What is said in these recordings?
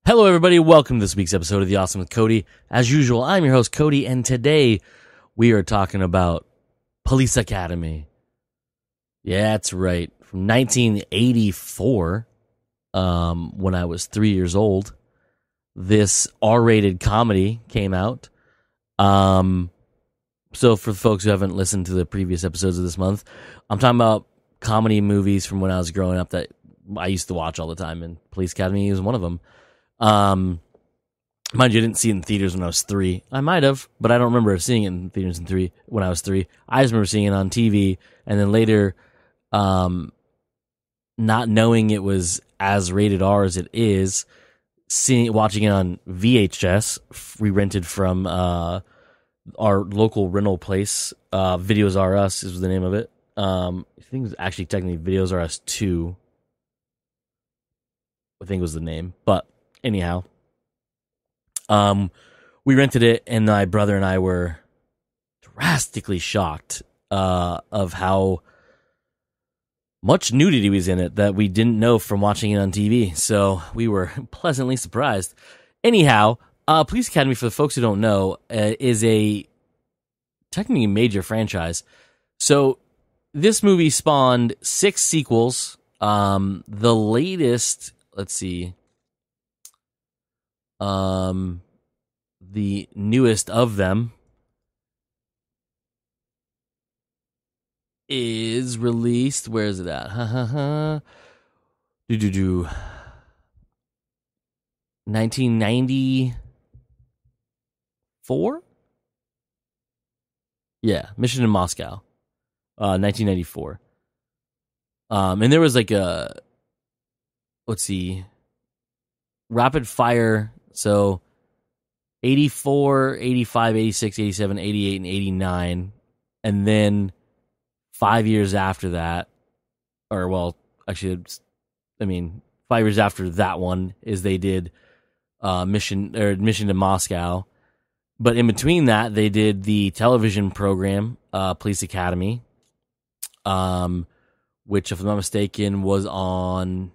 Hello, everybody. Welcome to this week's episode of The Awesome with Cody. As usual, I'm your host, Cody, and today we are talking about Police Academy. Yeah, that's right. From 1984, when I was 3 years old, this R-rated comedy came out. So for folks who haven't listened to the previous episodes of this month, I'm talking about comedy movies from when I was growing up that I used to watch all the time, and Police Academy is one of them. Mind you, I didn't see it in theaters when I was 3. I might have, but I don't remember seeing it in theaters when I was 3. I just remember seeing it on TV, and then later, not knowing it was as rated R as it is, watching it on VHS, we rented from our local rental place. Videos R Us is the name of it. I think it was actually technically Videos R Us 2. I think was the name, but anyhow, we rented it, and my brother and I were drastically shocked of how much nudity was in it that we didn't know from watching it on TV. So we were pleasantly surprised. Anyhow, Police Academy, for the folks who don't know, is a technically major franchise. So this movie spawned 6 sequels. The latest, let's see. The newest of them is released. Where is it at? 1994? Yeah, Mission in Moscow. 1994. And there was like a, let's see, rapid fire. So 84, 85, 86, 87, 88, and 89. And then 5 years after that, or well, actually, 5 years after that one is they did Mission to Moscow. But in between that, they did the television program, Police Academy, which, if I'm not mistaken, was on,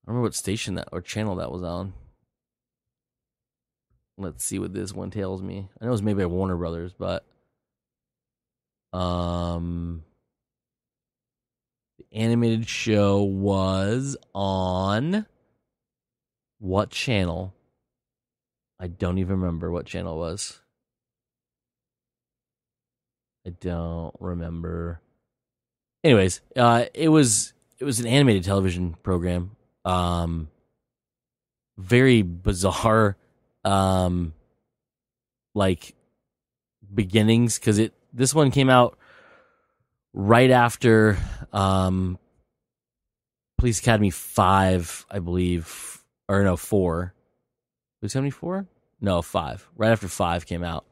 I don't remember what station that or channel that was on. Let's see what this one tells me. I know it was made by Warner Brothers, but the animated show was on what channel? I don't even remember what channel it was. I don't remember. Anyways, it was an animated television program. Very bizarre, like beginnings, because this one came out right after Police Academy 5, I believe, or no, 4. Police Academy 4? No, 5. Right after 5 came out,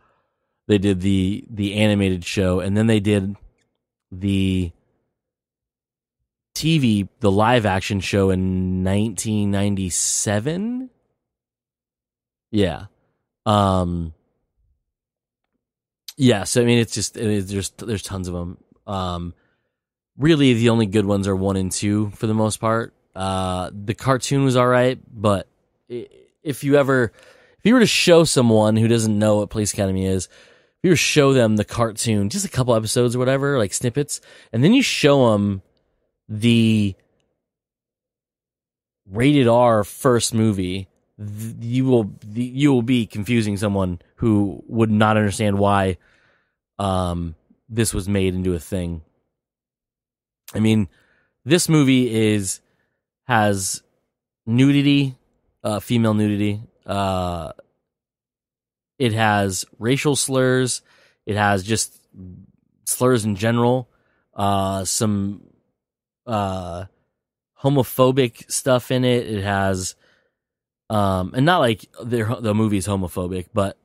they did the animated show, and then they did the TV, the live action show in 1997. Yeah. Yeah, so I mean, there's tons of them. Really the only good ones are 1 and 2 for the most part. The cartoon was all right, but if you were to show someone who doesn't know what Police Academy is, if you were to show them the cartoon, just a couple episodes or whatever, like snippets, and then you show them the rated R first movie, you will be confusing someone who would not understand why this was made into a thing. I mean, this movie has nudity, female nudity. It has racial slurs. It has just slurs in general. Some homophobic stuff in it. It has, and not like the movie's homophobic, but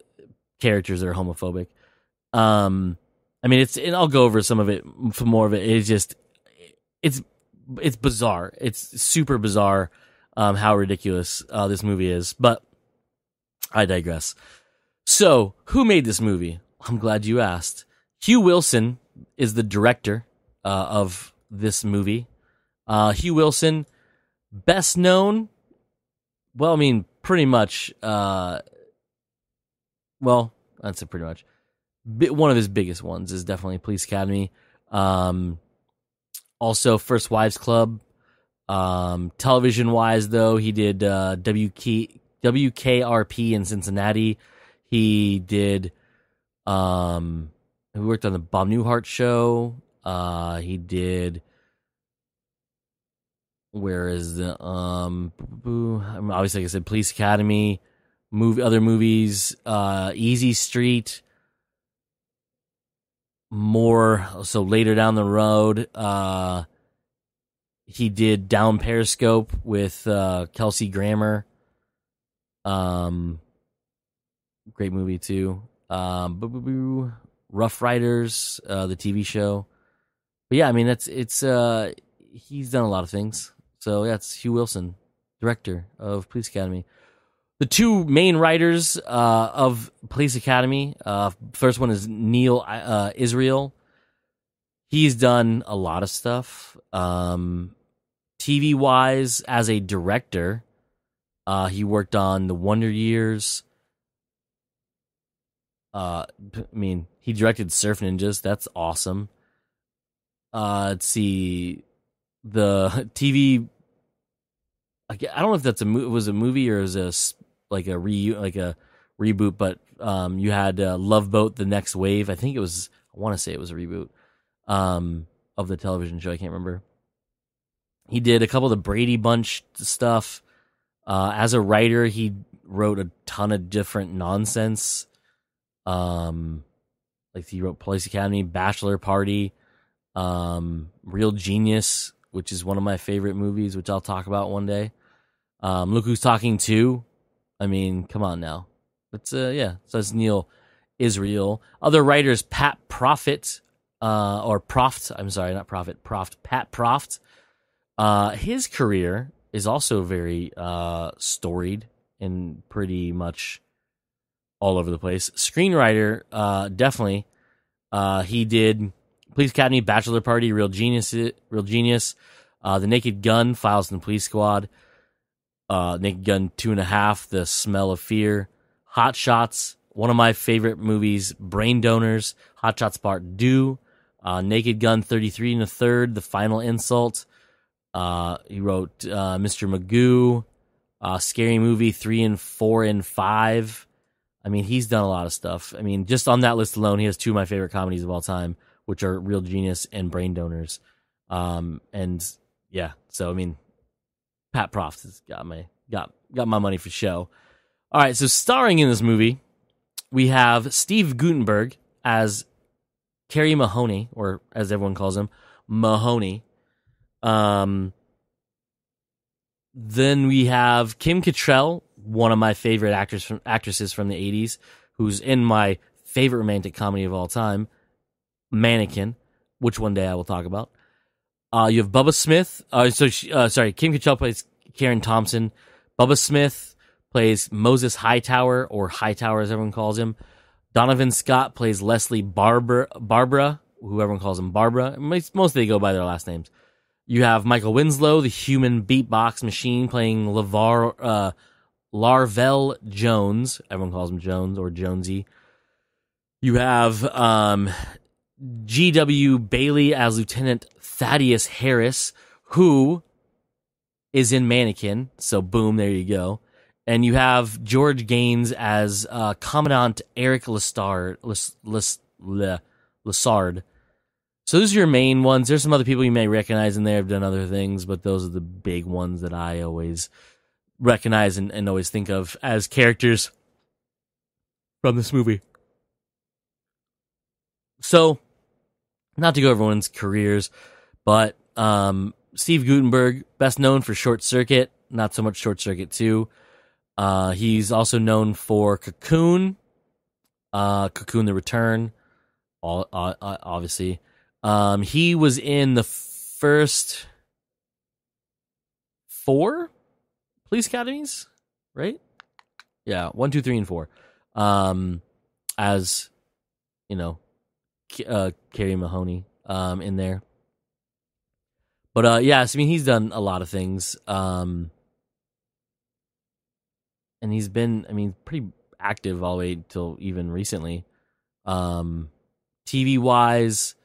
characters that are homophobic. I mean, and I'll go over some of it, for more of it. It's bizarre. It's super bizarre, how ridiculous this movie is. But I digress. So, who made this movie? I'm glad you asked. Hugh Wilson is the director of this movie. Hugh Wilson, best known Well, I mean, pretty much. Well, that's it. Pretty much. One of his biggest ones is definitely Police Academy. Also, First Wives Club. Television wise, though, he did WKRP in Cincinnati. He did. He worked on the Bob Newhart show. He did. Where is the obviously, like I said, Police Academy, other movies, Easy Street. More so later down the road, he did Down Periscope with Kelsey Grammer. Great movie too. Rough Riders, the TV show. But yeah, I mean it's he's done a lot of things. So yeah, it's Hugh Wilson, director of Police Academy. The two main writers of Police Academy. First one is Neil Israel. He's done a lot of stuff. TV wise, as a director, he worked on The Wonder Years. I mean, he directed Surf Ninjas. That's awesome. Let's see, the TV. I don't know if that's was a movie or was a reboot, but you had Love Boat: The Next Wave. I think it was. I want to say it was a reboot of the television show. I can't remember. He did a couple of the Brady Bunch stuff. As a writer, he wrote a ton of different nonsense. Like he wrote Police Academy, Bachelor Party, Real Genius, which is one of my favorite movies, which I'll talk about one day. Look Who's Talking Too. I mean, come on now. It's yeah. So it's Neil Israel. Other writers: Pat Proft, or Proft. I'm sorry, not Profit. Proft. Pat Proft. His career is also very storied and pretty much all over the place. Screenwriter, definitely. He did Police Academy, Bachelor Party, Real Genius, The Naked Gun, Files from the Police Squad, Naked Gun 2.5, The Smell of Fear, Hot Shots, one of my favorite movies, Brain Donors, Hot Shots Part 2, Naked Gun 33 1/3, The Final Insult. He wrote Mr. Magoo, Scary Movie 3 and 4 and 5. I mean, he's done a lot of stuff. I mean, just on that list alone, he has two of my favorite comedies of all time, which are Real Genius and Brain Donors. And yeah, so I mean, Pat Proft has got my money for show. All right, so starring in this movie, we have Steve Guttenberg as Kerry Mahoney, or as everyone calls him, Mahoney. Then we have Kim Cattrall, one of my favorite actresses from the 80s, who's in my favorite romantic comedy of all time, Mannequin, which one day I will talk about. You have Bubba Smith. Kim Cattrall plays Karen Thompson. Bubba Smith plays Moses Hightower, or Hightower as everyone calls him. Donovan Scott plays Leslie Barbara, who everyone calls him Barbara. Mostly they go by their last names. You have Michael Winslow, the human beatbox machine, playing Larvell Jones. Everyone calls him Jones or Jonesy. You have G.W. Bailey as Lieutenant Thaddeus Harris, who is in Mannequin. So boom, there you go. And you have George Gaines as Commandant Eric Lessard. So those are your main ones. There's some other people you may recognize in there, have done other things, but those are the big ones that I always recognize and always think of as characters from this movie. So, not to go over everyone's careers, but Steve Guttenberg, best known for Short Circuit, not so much Short Circuit 2. He's also known for Cocoon, Cocoon the Return, obviously. He was in the first 4 Police Academies, right? Yeah, 1, 2, 3, and 4. As you know, Kerry Mahoney in there. But yes, I mean, he's done a lot of things. and he's been, I mean, pretty active all the way till even recently. TV wise,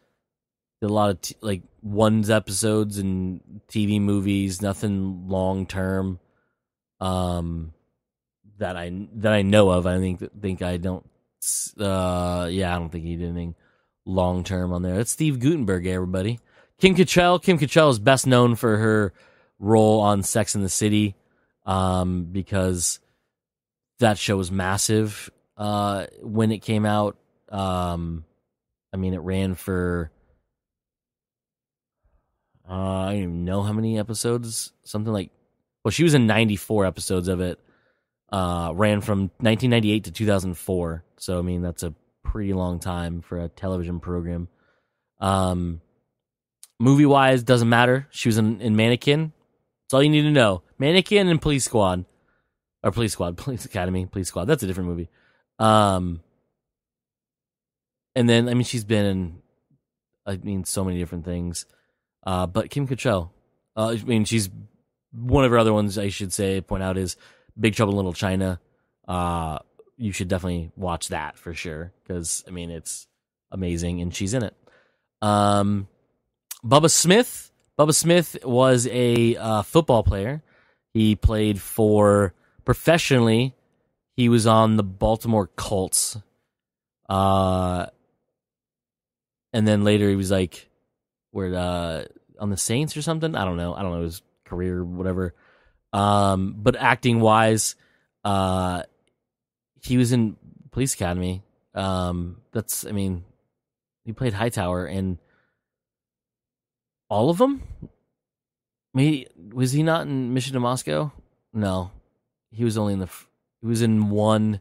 did a lot of like ones episodes and TV movies, nothing long term. That I know of. I think I don't. I don't think he did anything long term on there. That's Steve Guttenberg, everybody. Kim Cattrall. Kim Cattrall is best known for her role on Sex and the City, because that show was massive when it came out. I mean, it ran for I don't even know how many episodes. Something like, well, she was in 94 episodes of it. Ran from 1998 to 2004. So, I mean, that's a pretty long time for a television program. Movie-wise, doesn't matter. She was in Mannequin. That's all you need to know. Mannequin and Police Squad. Or Police Squad. Police Academy. Police Squad. That's a different movie. And then, I mean, she's been in, so many different things. But Kim Cattrall, I mean, she's one of her other ones, I should say, point out, is Big Trouble in Little China. You should definitely watch that for sure, because, I mean, it's amazing, and she's in it. Bubba Smith. Bubba Smith was a football player. He played professionally, he was on the Baltimore Colts. And then later he was like, on the Saints or something? I don't know his career or whatever. But acting wise, he was in Police Academy. He played Hightower in all of them. Maybe, was he not in Mission to Moscow? No, he was only he was in 1,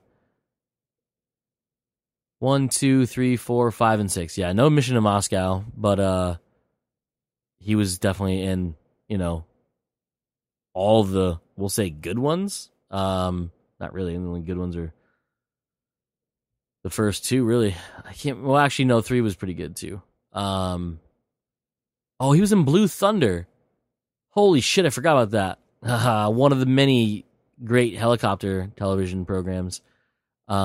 2, 3, 4, 5, and 6. Yeah, no Mission to Moscow, but he was definitely in, all the, we'll say, good ones. Not really. The only good ones are the first two, really. Well, actually, no, 3 was pretty good, too. He was in Blue Thunder. Holy shit, I forgot about that. One of the many great helicopter television programs. He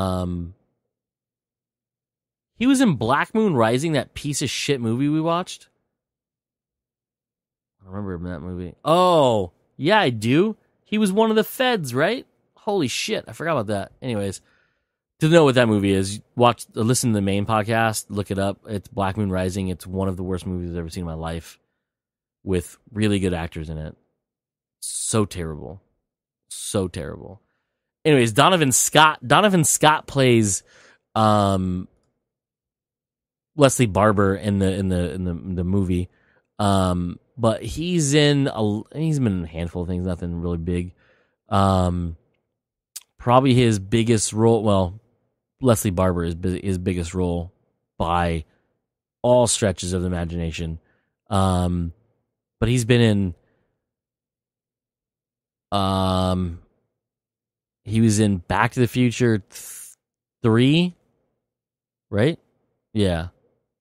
was in Black Moon Rising, that piece of shit movie we watched. I remember him in that movie. Oh, yeah, I do. He was one of the feds, right? Holy shit, I forgot about that. Anyways, to know what that movie is, listen to the main podcast, look it up. It's Black Moon Rising. It's one of the worst movies I've ever seen in my life, with really good actors in it. So terrible. So terrible. Anyways, Donovan Scott. Donovan Scott plays Leslie Barber in the movie. But he's been in a handful of things, nothing really big. Probably his biggest role, well, Leslie Barber is his biggest role by all stretches of the imagination. But he's been in he was in Back to the Future 3, right? Yeah.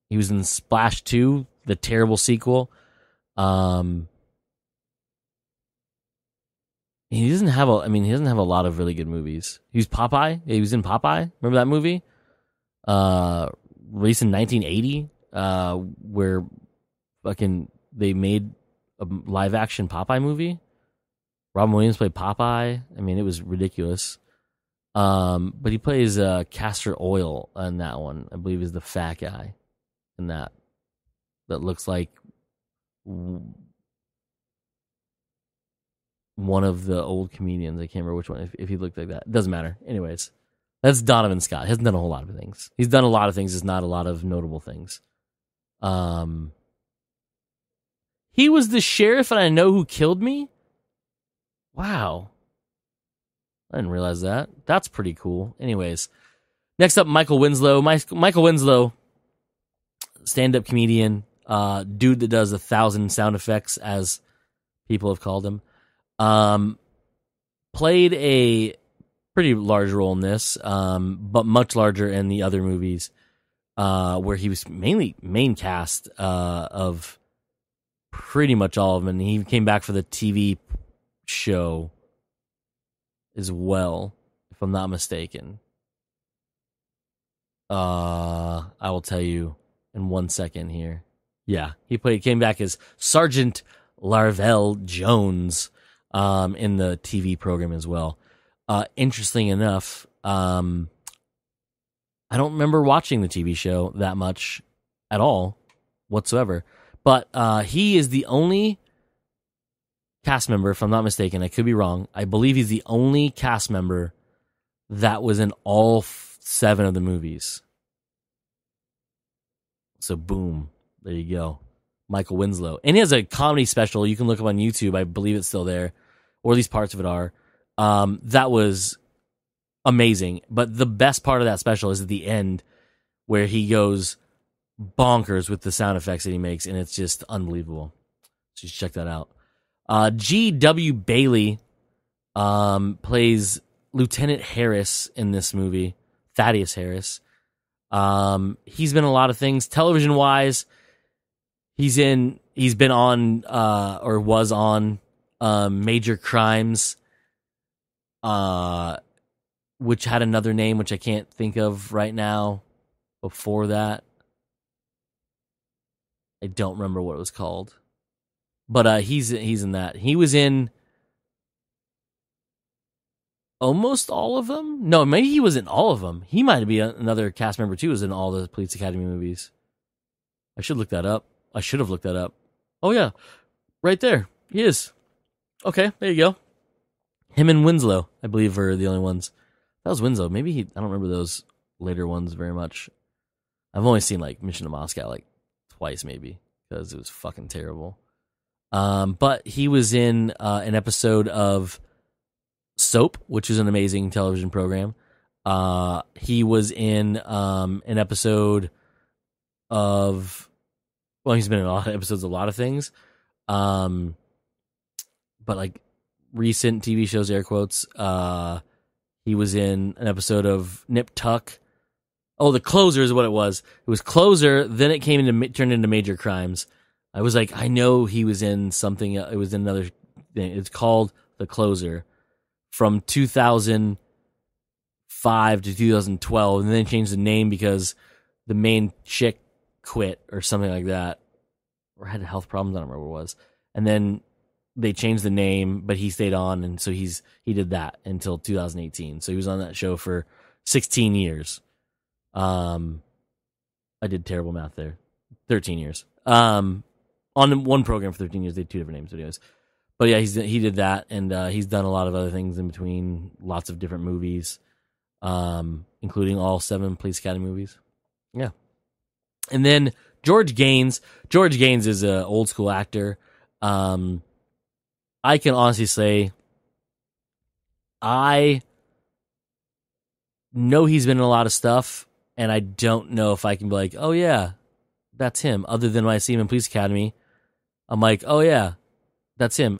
He was in Splash 2, the terrible sequel. He doesn't have a lot of really good movies. He was Popeye. He was in Popeye. Remember that movie? Released in 1980, where they made a live action Popeye movie. Robin Williams played Popeye. I mean, it was ridiculous. But he plays Castor Oil in that one. I believe is the fat guy in that looks like one of the old comedians. I can't remember which one. If he looked like that, it doesn't matter. Anyways, that's Donovan Scott. He hasn't done a whole lot of things. He's done a lot of things. Just not a lot of notable things. He was the sheriff, and I Know Who Killed Me. Wow, I didn't realize that. That's pretty cool. Anyways, next up, Michael Winslow. Michael Winslow, stand-up comedian, dude that does 1,000 sound effects, as people have called him. Played a pretty large role in this, but much larger in the other movies, where he was mainly main cast of pretty much all of them, and he came back for the TV show as well. if I'm not mistaken. I will tell you in 1 second here. Yeah, he came back as Sergeant Larvell Jones in the TV program as well. Interesting enough, I don't remember watching the TV show that much at all whatsoever. But he is the only cast member, if I'm not mistaken. I could be wrong. I believe he's the only cast member that was in all 7 of the movies. So boom, there you go. Michael Winslow. And he has a comedy special. You can look up on YouTube. I believe it's still there, or at least parts of it are. That was amazing. But the best part of that special is at the end where he goes bonkers with the sound effects that he makes, and it's just unbelievable. So just check that out. G.W. Bailey plays Lieutenant Harris in this movie, Thaddeus Harris. He's been in a lot of things television wise. He's been on or was on Major Crimes, which had another name which I can't think of right now. Before that, I don't remember what it was called. But he's in that. He was in almost all of them. No, maybe he was in all of them. He might be another cast member too. Was in all the Police Academy movies. I should look that up. I should have looked that up. Oh yeah, right there. He is. Okay, there you go. Him and Winslow, I believe, are the only ones. That was Winslow. Maybe I don't remember those later ones very much. I've only seen like Mission to Moscow like twice maybe because it was fucking terrible. But he was in an episode of Soap, which is an amazing television program. He was in an episode of, well, he's been in a lot of episodes of a lot of things. But like recent TV shows, air quotes, he was in an episode of Nip Tuck. Oh, The Closer is what it was. It was Closer, then it turned into Major Crimes. I was like, I know he was in something. It was in another thing. It's called The Closer from 2005 to 2012, and then changed the name because the main chick quit or something like that, or had health problems. I don't remember what it was. And then they changed the name, but he stayed on, and so he did that until 2018. So he was on that show for 16 years. I did terrible math there. 13 years. On one program for 13 years, they had 2 different names, videos. But yeah, he did that, and he's done a lot of other things in between, lots of different movies, including all 7 Police Academy movies. Yeah. And then George Gaines. George Gaines is an old school actor. I can honestly say I know he's been in a lot of stuff, and I don't know if I can be like, oh yeah, that's him. Other than when I see him in Police Academy, I'm like, oh yeah, that's him.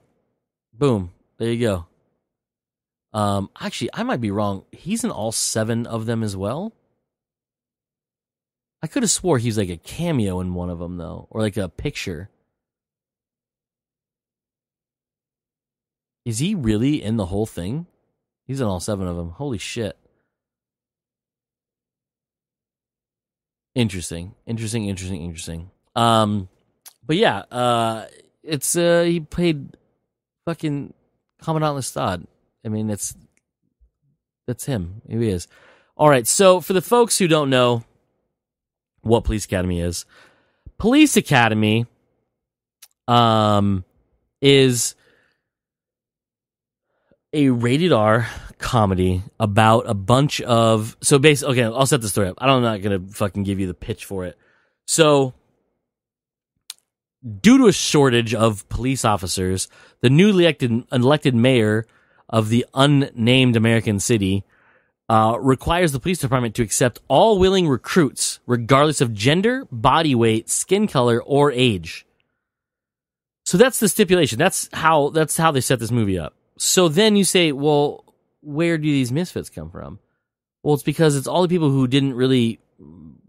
Boom, there you go. Actually, I might be wrong. He's in all 7 of them as well. I could have swore he's like a cameo in one of them though, or like a picture. Is he really in the whole thing? He's in all 7 of them. Holy shit. Interesting. But yeah, it's he played fucking Commandant Lestat. I mean, that's him. Here he is. All right. So for the folks who don't know what Police Academy is, Police Academy is a rated R comedy about a bunch of, so basically, okay, I'll set the story up. I'm not gonna fucking give you the pitch for it. So due to a shortage of police officers, the newly elected mayor of the unnamed American city requires the police department to accept all willing recruits, regardless of gender, body weight, skin color, or age. So that's the stipulation. That's how they set this movie up. So then you say, well, where do these misfits come from? Well, it's because it's all the people who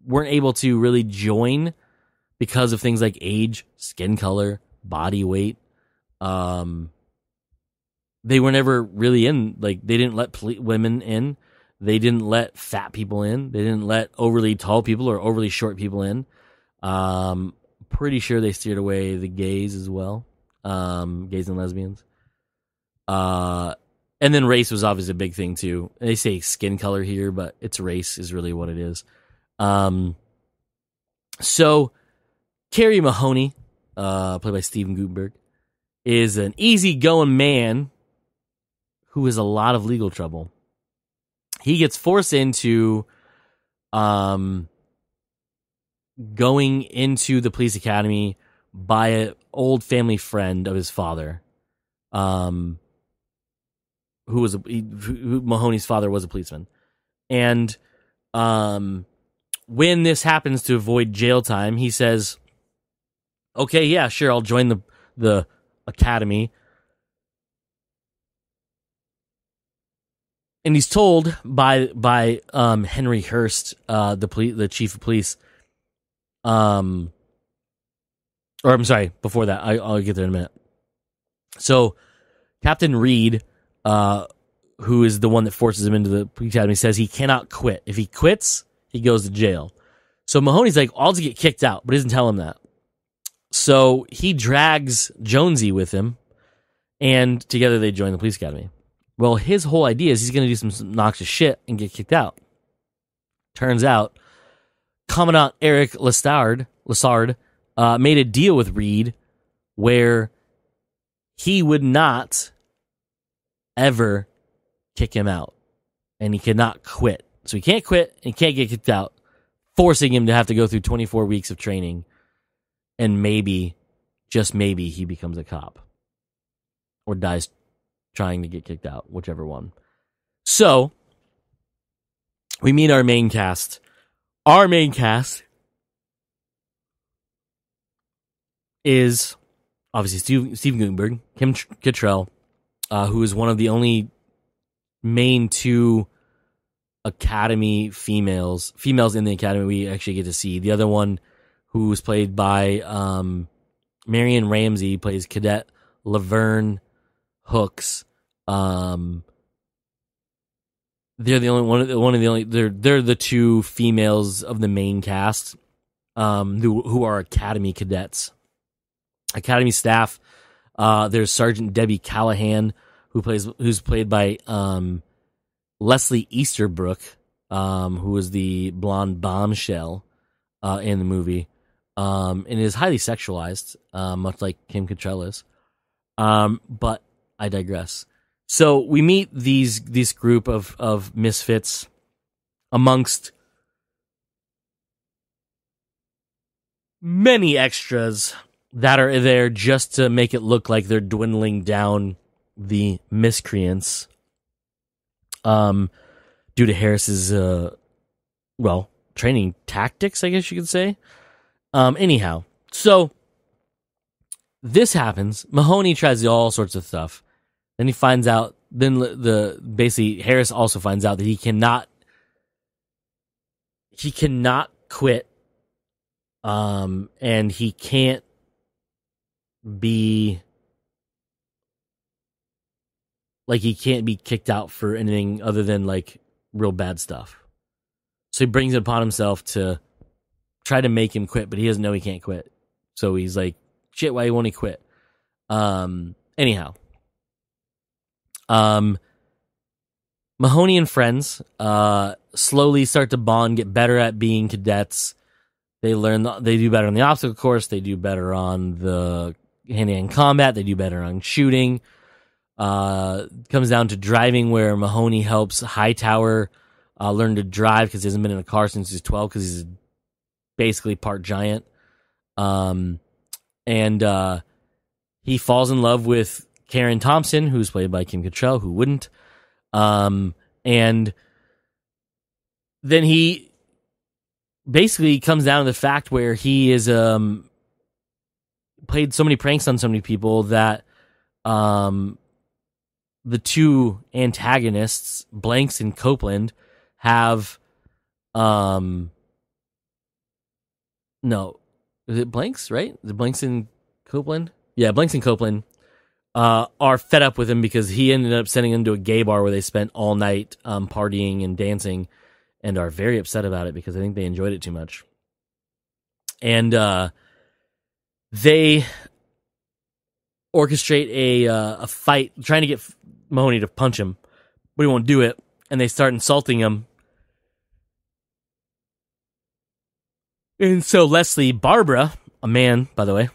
weren't able to really join because of things like age, skin color, body weight. They were never really in, like, they didn't let women in They didn't let fat people in. They didn't let overly tall people or overly short people in. Pretty sure they steered away the gays as well, gays and lesbians. And then race was obviously a big thing too. They say skin color here, but it's race is really what it is. So Kerry Mahoney, played by Steven Guttenberg, is an easygoing man who has a lot of legal trouble. He gets forced into going into the police academy by an old family friend of his father, Mahoney's father was a policeman. And when this happens to avoid jail time, he says, okay, yeah, sure, I'll join the academy. And he's told by Henry Hurst, the chief of police, or I'm sorry, before that, I'll get there in a minute. So Captain Reed, who is the one that forces him into the police academy, says he cannot quit. If he quits, he goes to jail. So Mahoney's like, I'll just get kicked out, but he doesn't tell him that. So he drags Jonesy with him, and together they join the police academy. Well, his whole idea is he's going to do some obnoxious shit and get kicked out. Turns out, Commandant Eric Lessard made a deal with Reed where he would not ever kick him out, and he cannot quit. So he can't quit and can't get kicked out, forcing him to have to go through 24 weeks of training, and maybe, just maybe, he becomes a cop or dies trying to get kicked out, whichever one. So we meet our main cast. Our main cast is obviously Steven Guttenberg, Kim Cattrall, who is one of the only main two Academy females in the Academy we actually get to see. The other one, who was played by Marion Ramsey, plays Cadet Laverne Hooks. They're the only they're the two females of the main cast who are Academy cadets. Academy staff. There's Sergeant Debbie Callahan, who's played by Leslie Easterbrook, who is the blonde bombshell in the movie, and is highly sexualized, much like Kim Cattrall is. But I digress. So we meet this group of misfits amongst many extras that are there just to make it look like they're dwindling down the miscreants. Due to Harris's training tactics, I guess you could say. Anyhow, so this happens. Mahoney tries all sorts of stuff. Then he finds out. Then basically Harris also finds out that he cannot quit. And he can't be kicked out for anything other than like real bad stuff. So he brings it upon himself to try to make him quit, but he doesn't know he can't quit. So he's like, shit, why won't he quit? Anyhow. Mahoney and friends slowly start to bond, get better at being cadets. They do better on the obstacle course. They do better on the hand-to-hand combat. They do better on shooting. Comes down to driving, where Mahoney helps Hightower learn to drive because he hasn't been in a car since he's 12 because he's basically part giant. And he falls in love with Karen Thompson, who's played by Kim Cattrall, who wouldn't. And then he basically comes down to the fact where he is played so many pranks on so many people that the two antagonists, Blanks and Copeland, have no, is it Blanks, right? Is it Blanks and Copeland? Yeah, Blanks and Copeland are fed up with him because he ended up sending them to a gay bar where they spent all night partying and dancing, and are very upset about it because I think they enjoyed it too much. And they orchestrate a fight, trying to get Mahoney to punch him, but he won't do it, and they start insulting him. And so Leslie Barbara, a man, by the way,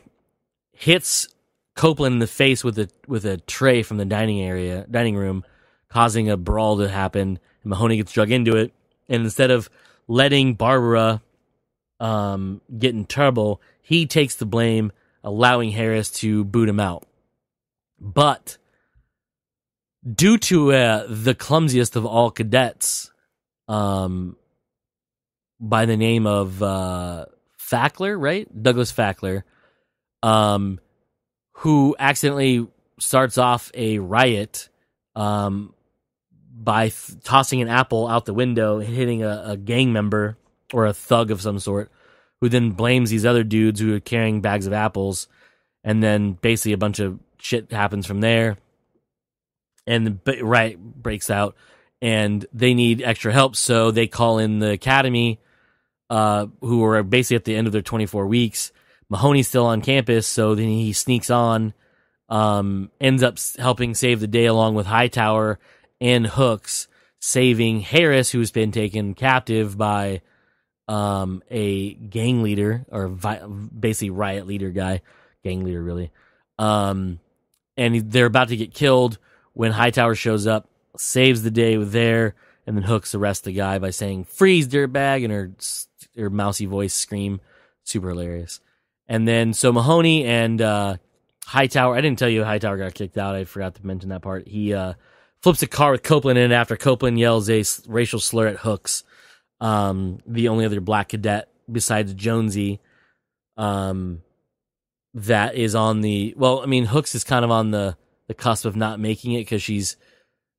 hits Copeland in the face with a tray from the dining room, causing a brawl to happen. And Mahoney gets drug into it, and instead of letting Barbara get in trouble, he takes the blame, allowing Harris to boot him out. But due to the clumsiest of all cadets, by the name of Fackler, right? Douglas Fackler, who accidentally starts off a riot by tossing an apple out the window, hitting a gang member or a thug of some sort, who then blames these other dudes who are carrying bags of apples, and then basically a bunch of shit happens from there, and the riot breaks out, and they need extra help, so they call in the academy, who are basically at the end of their 24 weeks. Mahoney's still on campus, so then he sneaks on, ends up helping save the day along with Hightower and Hooks, saving Harris, who's been taken captive by a gang leader, or basically riot leader guy, gang leader really. And they're about to get killed when Hightower shows up, saves the day there, and then Hooks arrests the guy by saying, "Freeze, dirtbag," and her mousy voice scream. Super hilarious. And then, so Mahoney and Hightower, I didn't tell you Hightower got kicked out. I forgot to mention that part. He flips a car with Copeland in it after Copeland yells a racial slur at Hooks, the only other black cadet besides Jonesy, that is on the... Well, I mean, Hooks is kind of on the cusp of not making it because she's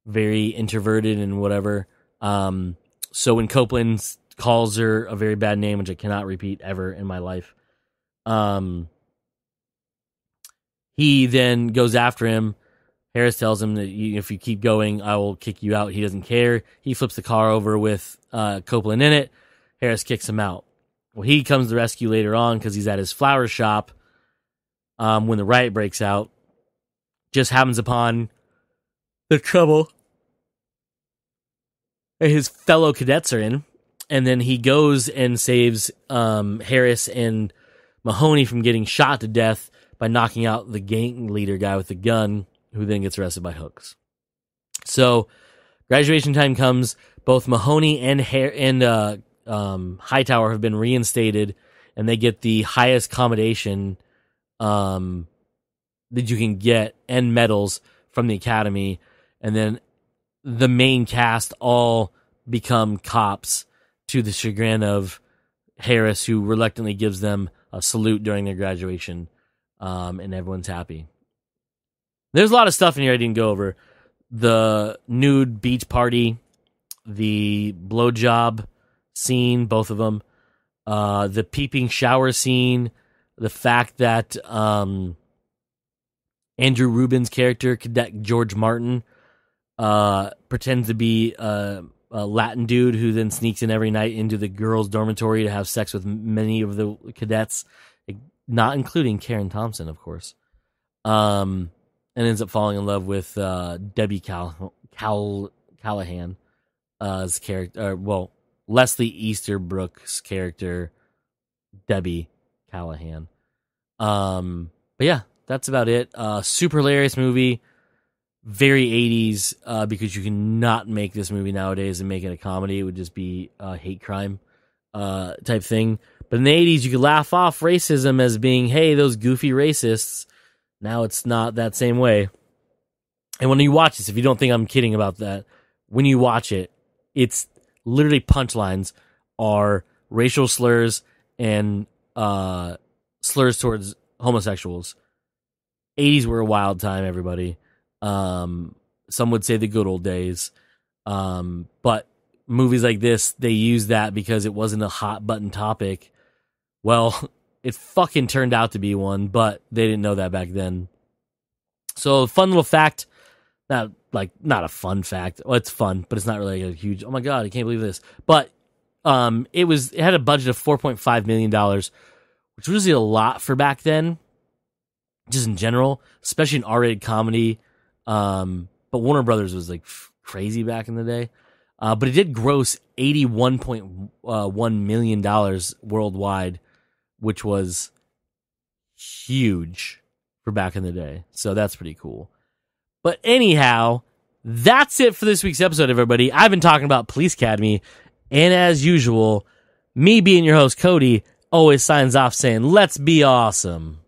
very introverted and whatever. So when Copeland calls her a very bad name, which I cannot repeat ever in my life, he then goes after him. Harris tells him that if you keep going, I will kick you out. He doesn't care. He flips the car over with Copeland in it. Harris kicks him out. Well, he comes to the rescue later on because he's at his flower shop when the riot breaks out. Just happens upon the trouble that his fellow cadets are in. And then he goes and saves Harris and Mahoney from getting shot to death by knocking out the gang leader guy with the gun, who then gets arrested by Hooks. So graduation time comes. Both Mahoney and Hightower have been reinstated, and they get the highest commendation that you can get and medals from the academy. And then the main cast all become cops to the chagrin of Harris, who reluctantly gives them a salute during their graduation, and everyone's happy. There's a lot of stuff in here I didn't go over. The nude beach party, the blowjob scene, both of them, the peeping shower scene, the fact that Andrew Rubin's character, Cadet George Martin, pretends to be a Latin dude who then sneaks in every night into the girls' dormitory to have sex with many of the cadets, not including Karen Thompson, of course. And ends up falling in love with Debbie Callahan's character. Leslie Easterbrook's character, Debbie Callahan. But yeah, that's about it. Super hilarious movie. Very 80s, because you cannot make this movie nowadays and make it a comedy. It would just be a hate crime type thing. But in the 80s, you could laugh off racism as being, hey, those goofy racists. Now it's not that same way. And when you watch this, if you don't think I'm kidding about that, when you watch it, it's literally punchlines are racial slurs and slurs towards homosexuals. 80s were a wild time, everybody. Some would say the good old days. But movies like this, they use that because it wasn't a hot button topic. Well, it fucking turned out to be one, but they didn't know that back then. So, fun little fact. Not a fun fact. Well, it's fun, but it's not really a huge. Oh my god, I can't believe this. But it had a budget of $4.5 million, which was a lot for back then, just in general, especially an R-rated comedy. But Warner Brothers was like crazy back in the day. But it did gross $81.1 million worldwide, which was huge for back in the day. So that's pretty cool. But anyhow, that's it for this week's episode, everybody. I've been talking about Police Academy, and as usual, me being your host, Cody, always signs off saying, let's be awesome.